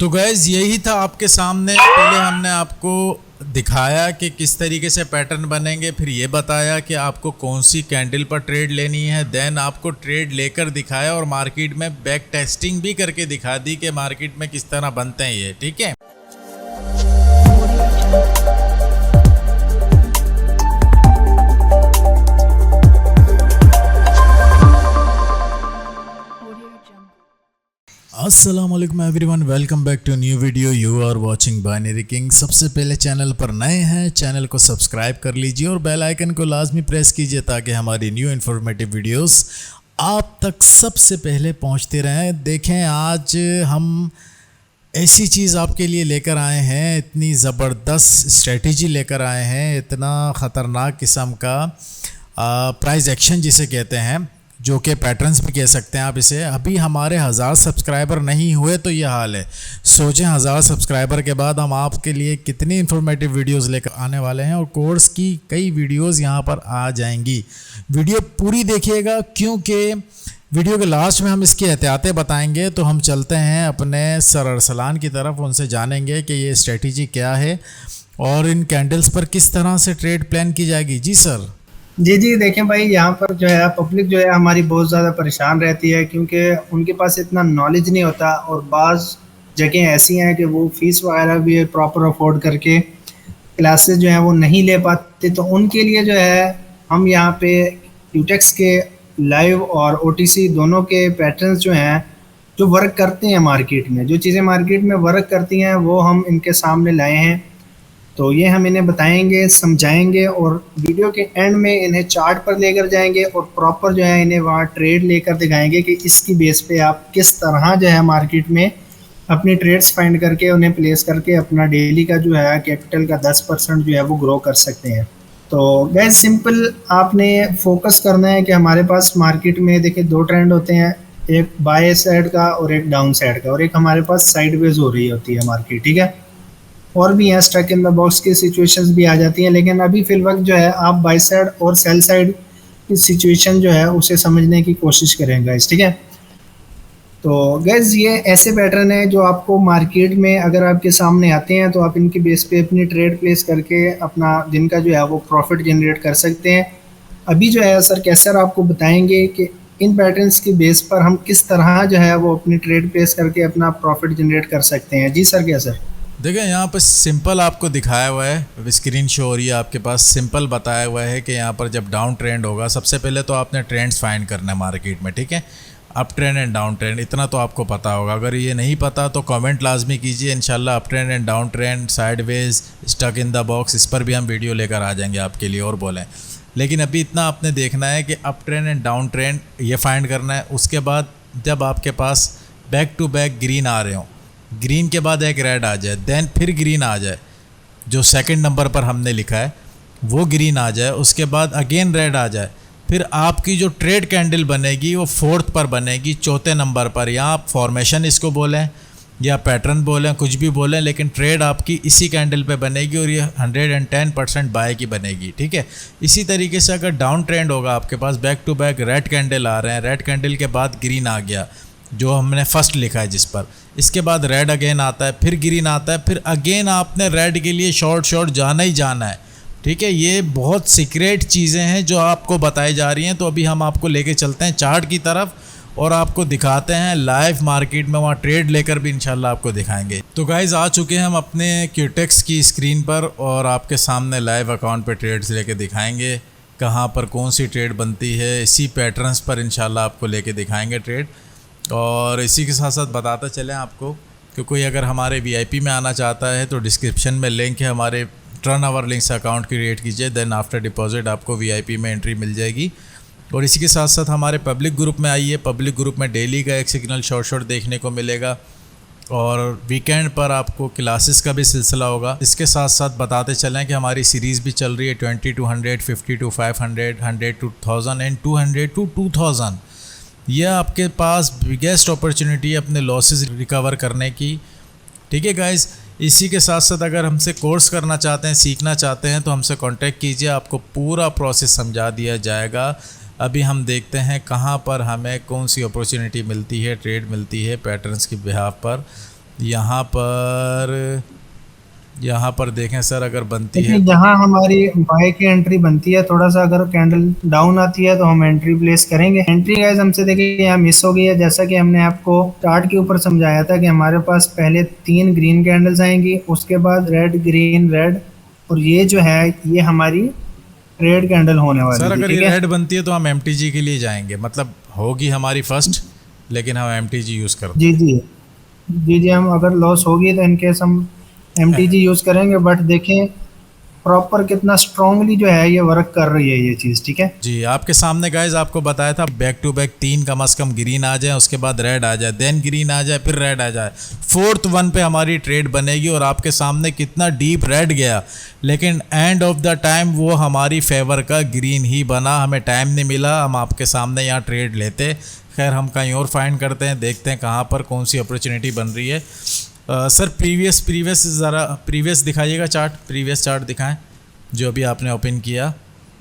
तो गैस यही था आपके सामने। पहले हमने आपको दिखाया कि किस तरीके से पैटर्न बनेंगे, फिर ये बताया कि आपको कौन सी कैंडल पर ट्रेड लेनी है, देन आपको ट्रेड लेकर दिखाया और मार्केट में बैक टेस्टिंग भी करके दिखा दी कि मार्केट में किस तरह बनते हैं ये। ठीक है, अस्सलामुअलैकुम everyone, welcome back to new video. You are watching binary king. सबसे पहले चैनल पर नए हैं, चैनल को सब्सक्राइब कर लीजिए और बेल आइकन को लाजमी प्रेस कीजिए ताकि हमारी न्यू इन्फॉर्मेटिव वीडियोस आप तक सबसे पहले पहुंचते रहें। देखें, आज हम ऐसी चीज़ आपके लिए लेकर आए हैं, इतनी ज़बरदस्त स्ट्रेटजी लेकर आए हैं, इतना ख़तरनाक किस्म का प्राइस एक्शन जिसे कहते हैं, जो कि पैटर्न्स भी कह सकते हैं आप इसे। अभी हमारे 1000 सब्सक्राइबर नहीं हुए तो ये हाल है। सोचें 1000 सब्सक्राइबर के बाद हम आपके लिए कितनी इन्फॉर्मेटिव वीडियोस लेकर आने वाले हैं और कोर्स की कई वीडियोस यहाँ पर आ जाएंगी। वीडियो पूरी देखिएगा क्योंकि वीडियो के लास्ट में हम इसकी एहतियातें बताएंगे। तो हम चलते हैं अपने सर अरसलान की तरफ, उनसे जानेंगे कि ये स्ट्रेटजी क्या है और इन कैंडल्स पर किस तरह से ट्रेड प्लान की जाएगी। जी सर। जी देखें भाई, यहाँ पर जो है पब्लिक जो है हमारी बहुत ज़्यादा परेशान रहती है क्योंकि उनके पास इतना नॉलेज नहीं होता और बाज़ जगह ऐसी हैं कि वो फीस वगैरह भी प्रॉपर अफोर्ड करके क्लासेस जो हैं वो नहीं ले पाते। तो उनके लिए जो है हम यहाँ पे क्यूटेक्स के लाइव और ओटीसी दोनों के पैटर्न्स जो हैं जो वर्क करते हैं मार्केट में, जो चीज़ें मार्केट में वर्क करती हैं वो हम इनके सामने लाए हैं। तो ये हम इन्हें बताएंगे, समझाएंगे और वीडियो के एंड में इन्हें चार्ट पर लेकर जाएंगे और प्रॉपर जो है इन्हें वहाँ ट्रेड लेकर दिखाएंगे कि इसकी बेस पे आप किस तरह जो है मार्केट में अपनी ट्रेड्स फाइंड करके उन्हें प्लेस करके अपना डेली का जो है कैपिटल का 10% जो है वो ग्रो कर सकते हैं। तो गैस सिंपल आपने फोकस करना है कि हमारे पास मार्केट में देखिए दो ट्रेंड होते हैं, एक बाय साइड का और एक डाउन साइड का, और एक हमारे पास साइडवेज हो रही होती है मार्केट। ठीक है, और भी यहाँ स्टक इन द बॉक्स की सिचुएशंस भी आ जाती हैं, लेकिन अभी फिल वक्त जो है आप बाय साइड और सेल साइड की सिचुएशन जो है उसे समझने की कोशिश करें गाइस। ठीक है, तो गैस ये ऐसे पैटर्न है जो आपको मार्केट में अगर आपके सामने आते हैं तो आप इनकी बेस पे अपनी ट्रेड प्लेस करके अपना दिन का जो है वो प्रॉफिट जनरेट कर सकते हैं। अभी जो है सर कैसर आपको बताएंगे कि इन पैटर्न्स की बेस पर हम किस तरह जो है वो अपनी ट्रेड प्लेस करके अपना प्रॉफिट जनरेट कर सकते हैं। जी सर, कैसर? देखिए, यहाँ पर सिंपल आपको दिखाया हुआ है, स्क्रीन शो हो रही है आपके पास। सिंपल बताया हुआ है कि यहाँ पर जब डाउन ट्रेंड होगा, सबसे पहले तो आपने ट्रेंड्स फाइंड करना है मार्केट में। ठीक है, up trend and down trend इतना तो आपको पता होगा। अगर ये नहीं पता तो कमेंट लाजमी कीजिए, इंशाल्लाह up trend and down trend, sideways, stuck in the box, इस पर भी हम वीडियो लेकर आ जाएंगे आपके लिए और बोलें। लेकिन अभी इतना आपने देखना है कि up trend and down trend ये फाइंड करना है। उसके बाद जब आपके पास बैक टू बैक ग्रीन आ रहे हों, ग्रीन के बाद एक रेड आ जाए, देन फिर ग्रीन आ जाए, जो सेकंड नंबर पर हमने लिखा है वो ग्रीन आ जाए, उसके बाद अगेन रेड आ जाए, फिर आपकी जो ट्रेड कैंडल बनेगी वो फोर्थ पर बनेगी, चौथे नंबर पर। या आप फॉर्मेशन इसको बोलें या पैटर्न बोलें, कुछ भी बोलें, लेकिन ट्रेड आपकी इसी कैंडल पे बनेगी और ये 110% बाय की बनेगी। ठीक है, इसी तरीके से अगर डाउन ट्रेंड होगा आपके पास, back to back red candle आ रहे हैं, रेड कैंडल के बाद ग्रीन आ गया जो हमने फर्स्ट लिखा है जिस पर, इसके बाद रेड अगेन आता है, फिर ग्रीन आता है, फिर अगेन आपने रेड के लिए शॉर्ट जाना ही जाना है। ठीक है, ये बहुत सीक्रेट चीज़ें हैं जो आपको बताई जा रही हैं। तो अभी हम आपको लेके चलते हैं चार्ट की तरफ और आपको दिखाते हैं लाइव मार्केट में, वहाँ ट्रेड लेकर भी इंशाल्लाह आपको दिखाएंगे। तो गाइज़ आ चुके हैं हम अपने क्यूटेक्स की स्क्रीन पर और आपके सामने लाइव अकाउंट पर ट्रेड्स लेके दिखाएंगे, कहाँ पर कौन सी ट्रेड बनती है, इसी पैटर्न्स पर इंशाल्लाह आपको लेके दिखाएंगे ट्रेड। और इसी के साथ साथ बताते चलें आपको कि कोई अगर हमारे वीआईपी में आना चाहता है तो डिस्क्रिप्शन में लिंक है, हमारे टर्न आवर लिंक से अकाउंट क्रिएट कीजिए, देन आफ्टर डिपॉजिट आपको वीआईपी में एंट्री मिल जाएगी। और इसी के साथ साथ हमारे पब्लिक ग्रुप में आइए, पब्लिक ग्रुप में डेली का एक सिग्नल शॉर्ट देखने को मिलेगा और वीकेंड पर आपको क्लासेस का भी सिलसिला होगा। इसके साथ साथ बताते चलें कि हमारी सीरीज़ भी चल रही है 20 to 100, 50 to 500, 100 to 1000 and 200 to 2000। यह आपके पास बिगेस्ट अपॉर्चुनिटी है अपने लॉसेस रिकवर करने की। ठीक है गाइस, इसी के साथ साथ अगर हमसे कोर्स करना चाहते हैं, सीखना चाहते हैं तो हमसे कांटेक्ट कीजिए, आपको पूरा प्रोसेस समझा दिया जाएगा। अभी हम देखते हैं कहाँ पर हमें कौन सी अपॉर्चुनिटी मिलती है, ट्रेड मिलती है पैटर्न्स की बिहाफ पर। यहाँ पर देखें सर, अगर बनती देखिए है जहाँ हमारी बाय की एंट्री बनती है, थोड़ा सा अगर कैंडल डाउन आती है तो हम एंट्री प्लेस करेंगे। एंट्री गाइस हमसे देखिए यहाँ मिस हो गई है, जैसा कि हमने आपको चार्ट के ऊपर समझाया था कि हमारे पास पहले 3 ग्रीन कैंडल्स आएंगी, उसके बाद रेड ग्रीन रेड, और ये जो है ये हमारी रेड कैंडल होने वाली सर। थी। अगर ठीक ये है रेड बनती है तो हम एमटीजी के लिए जाएंगे, मतलब होगी हमारी फर्स्ट, लेकिन हम एमटीजी यूज़ करते जी जी जी जी, हम अगर लॉस होगी तो इनकेस हम हैं। एमटीजी यूज करेंगे। बट देखें प्रॉपर कितना स्ट्रांगली जो है ये वर्क कर रही है ये चीज। ठीक है जी, आपके सामने गाइज आपको बताया था बैक टू बैक 3 कम से कम ग्रीन आ जाए, उसके बाद रेड आ जाए, देन ग्रीन आ जाए, फिर रेड आ जाए, फोर्थ वन पे हमारी ट्रेड बनेगी। और आपके सामने कितना डीप रेड गया, लेकिन एंड ऑफ द टाइम वो हमारी फेवर का ग्रीन ही बना। हमें टाइम नहीं मिला, हम आपके सामने यहाँ ट्रेड लेते। खैर हम कहीं और फाइंड करते हैं, देखते हैं कहाँ पर कौन सी अपॉर्चुनिटी बन रही है। सर प्रीवियस ज़रा प्रीवियस दिखाइएगा चार्ट, प्रीवियस चार्ट दिखाएं जो अभी आपने ओपन किया।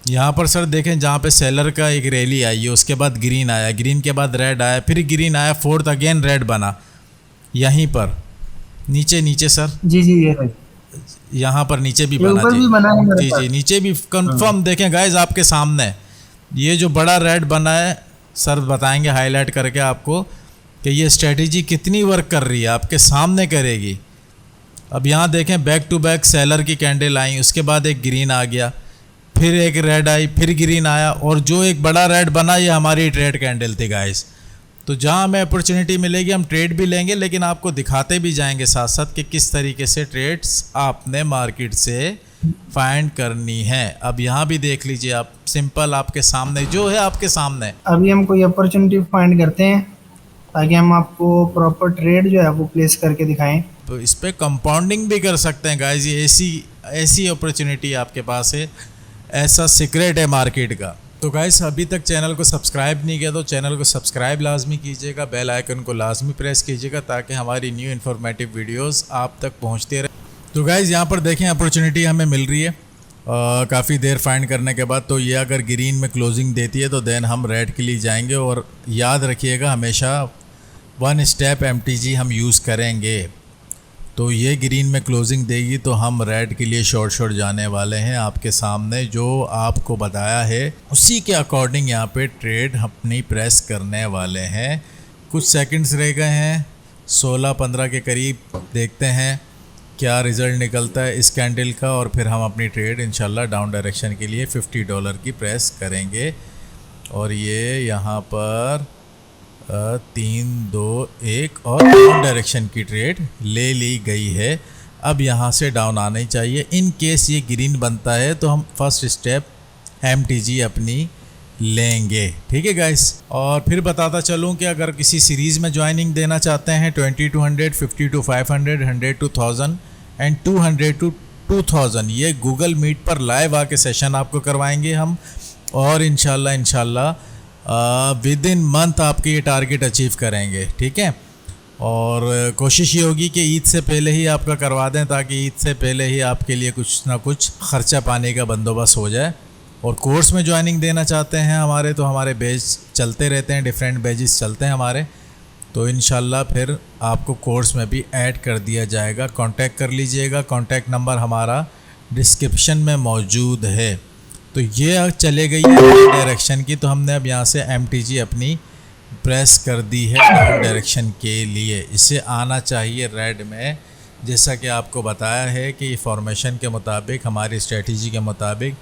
यहाँ पर सर देखें जहाँ पे सेलर का एक रैली आई है, उसके बाद ग्रीन आया, ग्रीन के बाद रेड आया, फिर ग्रीन आया, फोर्थ अगेन रेड बना। यहीं पर नीचे सर, जी जी, ये है। यहाँ पर नीचे भी ये बना ऊपर जी। भी बना है मेरे जी पास। नीचे भी कंफर्म देखें गाइज आपके सामने। ये जो बड़ा रेड बना है सर, बताएंगे हाईलाइट करके आपको कि ये स्ट्रेटेजी कितनी वर्क कर रही है, आपके सामने करेगी। अब यहाँ देखें बैक टू बैक सेलर की कैंडल आई, उसके बाद एक ग्रीन आ गया, फिर एक रेड आई, फिर ग्रीन आया, और जो एक बड़ा रेड बना ये हमारी ट्रेड कैंडल थी गाइस। तो जहाँ हमें अपॉर्चुनिटी मिलेगी हम ट्रेड भी लेंगे, लेकिन आपको दिखाते भी जाएंगे साथ साथ कि किस तरीके से ट्रेड्स आपने मार्केट से फाइंड करनी है। अब यहाँ भी देख लीजिए आप, सिंपल आपके सामने जो है, आपके सामने। अभी हम कोई अपॉर्चुनिटी फाइंड करते हैं ताकि हम आपको प्रॉपर ट्रेड जो है वो प्लेस करके दिखाएं। तो इस पर कंपाउंडिंग भी कर सकते हैं गाइस, ये ऐसी अपॉर्चुनिटी आपके पास है, ऐसा सीक्रेट है मार्केट का। तो गाइस अभी तक चैनल को सब्सक्राइब नहीं किया तो चैनल को सब्सक्राइब लाजमी कीजिएगा, बेल आइकन को लाजमी प्रेस कीजिएगा ताकि हमारी न्यू इन्फॉर्मेटिव वीडियोस आप तक पहुंचते रहे। तो गाइस यहाँ पर देखें अपॉर्चुनिटी हमें मिल रही है काफ़ी देर फाइंड करने के बाद। तो ये अगर ग्रीन में क्लोजिंग देती है तो देन हम रेड के लिए जाएंगे, और याद रखिएगा हमेशा 1 स्टेप एमटीजी हम यूज़ करेंगे। तो ये ग्रीन में क्लोजिंग देगी तो हम रेड के लिए शॉर्ट जाने वाले हैं। आपके सामने जो आपको बताया है उसी के अकॉर्डिंग यहाँ पे ट्रेड अपनी प्रेस करने वाले हैं। कुछ सेकंड्स रह गए हैं, 16-15 के करीब। देखते हैं क्या रिज़ल्ट निकलता है इस कैंडल का, और फिर हम अपनी ट्रेड इंशाल्लाह डाउन डायरेक्शन के लिए $50 की प्रेस करेंगे। और ये यहाँ पर 3 2 1 और डाउन डायरेक्शन की ट्रेड ले ली गई है। अब यहाँ से डाउन आना ही चाहिए। इन केस ये ग्रीन बनता है तो हम फर्स्ट स्टेप एमटीजी अपनी लेंगे। ठीक है गाइस, और फिर बताता चलूँ कि अगर किसी सीरीज़ में ज्वाइनिंग देना चाहते हैं 20 to 100, 50 to 500, 100 to 1000 and 200 to 2000, ये गूगल मीट पर लाइव आके सेशन आपको करवाएंगे हम। और इंशाल्लाह विद इन मंथ आपके ये टारगेट अचीव करेंगे। ठीक है, और कोशिश ये होगी कि ईद से पहले ही आपका करवा दें ताकि ईद से पहले ही आपके लिए कुछ ना कुछ ख़र्चा पाने का बंदोबस्त हो जाए। और कोर्स में ज्वाइनिंग देना चाहते हैं हमारे, तो हमारे बैच चलते रहते हैं, डिफरेंट बैचेस चलते हैं हमारे, तो इंशाल्लाह फिर आपको कोर्स में भी ऐड कर दिया जाएगा। कांटेक्ट कर लीजिएगा, कांटेक्ट नंबर हमारा डिस्क्रिप्शन में मौजूद है। तो ये चले गई डायरेक्शन की, तो हमने अब यहाँ से एमटीजी अपनी प्रेस कर दी है डाउन डायरेक्शन के लिए। इसे आना चाहिए रेड में, जैसा कि आपको बताया है कि फॉर्मेशन के मुताबिक, हमारी स्ट्रेटजी के मुताबिक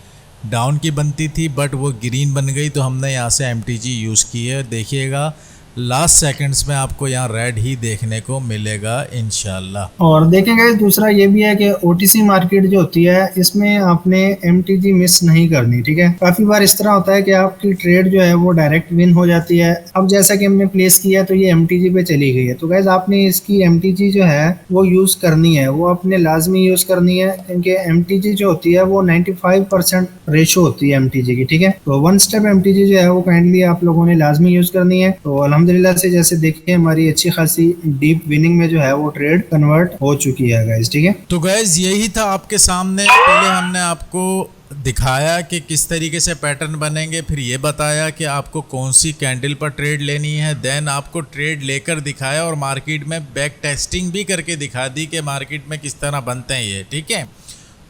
डाउन की बनती थी, बट वो ग्रीन बन गई तो हमने यहाँ से एमटीजी यूज़ की है। देखिएगा लास्ट सेकंड्स में आपको यहाँ रेड ही देखने को मिलेगा इंशाल्लाह। और देखेंगे दूसरा ये भी है कि ओटीसी मार्केट जो होती है इसमें आपने एमटीजी मिस नहीं करनी। ठीक है, काफी बार इस तरह होता है कि आपकी ट्रेड जो है वो डायरेक्ट विन हो जाती है। अब जैसा कि हमने प्लेस किया तो ये एमटीजी पे चली गई है, तो गाइस आपने इसकी एमटीजी जो है वो यूज करनी है, वो अपने लाजमी यूज करनी है, क्योंकि एमटीजी जो होती है वो 95% रेशो होती है एमटीजी की। ठीक है, तो 1 स्टेप एमटीजी जो है वो काइंडली आप लोगों ने लाजमी यूज करनी है। तो अल्हम्दुलिल्लाह से जैसे देखिए हमारी अच्छी खासी डीप विनिंग में जो है वो ट्रेड कन्वर्ट हो चुकी है गाइस। ठीक है, तो गाइस यही था आपके सामने। पहले हमने आपको दिखाया कि किस तरीके से पैटर्न बनेंगे, फिर ये बताया कि आपको कौन सी कैंडल पर ट्रेड लेनी है, देन आपको ट्रेड लेकर दिखाया और मार्केट में बैक टेस्टिंग भी करके दिखा दी कि मार्केट में किस तरह बनते हैं ये, ठीक है।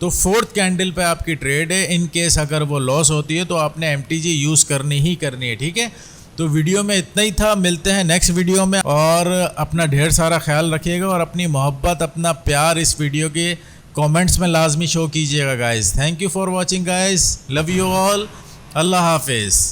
तो फोर्थ कैंडल पे आपकी ट्रेड है, इन केस अगर वो लॉस होती है तो आपने MTG यूज़ करनी ही करनी है, ठीक है। तो वीडियो में इतना ही था, मिलते हैं नेक्स्ट वीडियो में, और अपना ढेर सारा ख्याल रखिएगा और अपनी मोहब्बत अपना प्यार इस वीडियो के कमेंट्स में लाजमी शो कीजिएगा guys. Thank you for watching guys, love you all, अल्लाह हाफिज़।